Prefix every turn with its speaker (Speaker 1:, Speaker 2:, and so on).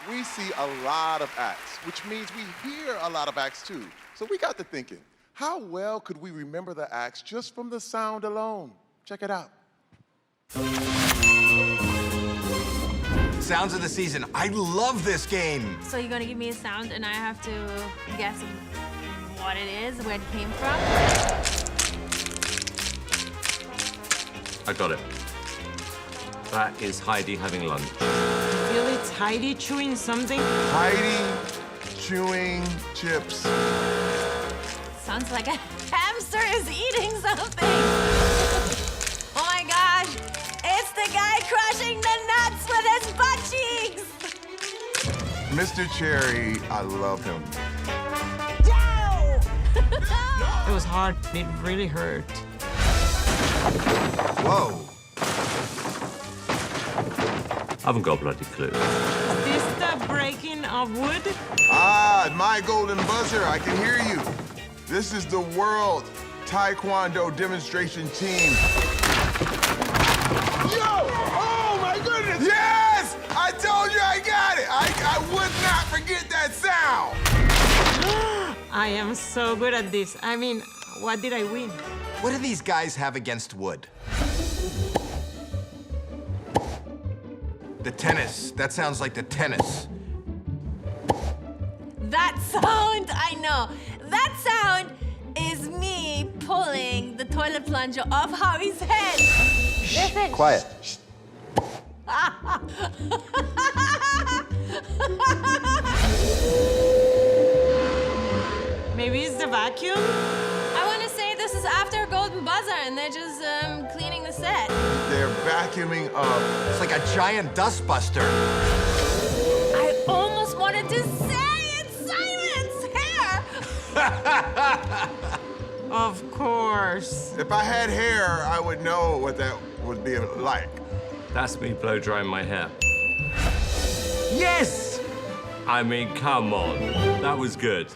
Speaker 1: We see a lot of acts, which means we hear a lot of acts too. So we got to thinking, how well could we remember the acts just from the sound alone? Check it out.
Speaker 2: Sounds of the season. I love this game.
Speaker 3: So you're gonna give me a sound and I have to guess what it is, where it came from?
Speaker 4: I got it. That is Heidi having lunch.
Speaker 5: Feel it's Heidi chewing something?
Speaker 1: Heidi chewing chips.
Speaker 3: Sounds like a hamster is eating something. Oh my gosh, it's the guy crushing the nuts with his butt cheeks.
Speaker 1: Mr. Cherry, I love him.
Speaker 5: It was hard. It really hurt.
Speaker 2: Whoa.
Speaker 4: I haven't got a bloody clue.
Speaker 5: Is this the breaking of wood?
Speaker 1: Ah, my golden buzzer, I can hear you. This is the World Taekwondo Demonstration Team. Yo! Oh my goodness! Yes! I told you I got it! I would not forget that sound!
Speaker 5: I am so good at this. I mean, what did I win?
Speaker 2: What do these guys have against wood? The tennis. That sounds like the tennis.
Speaker 3: That sound, I know. That sound is me pulling the toilet plunger off Howie's head. Listen.
Speaker 2: Quiet.
Speaker 5: Maybe it's the vacuum?
Speaker 3: I want to say this is after Golden Buzzer and they're just cleaning the set.
Speaker 1: They're vacuuming up.
Speaker 2: It's like a giant dustbuster.
Speaker 3: I almost wanted to say it's Simon's hair.
Speaker 5: Of course.
Speaker 1: If I had hair, I would know what that would be like.
Speaker 4: That's me blow drying my hair.
Speaker 2: Yes!
Speaker 4: I mean, come on. That was good.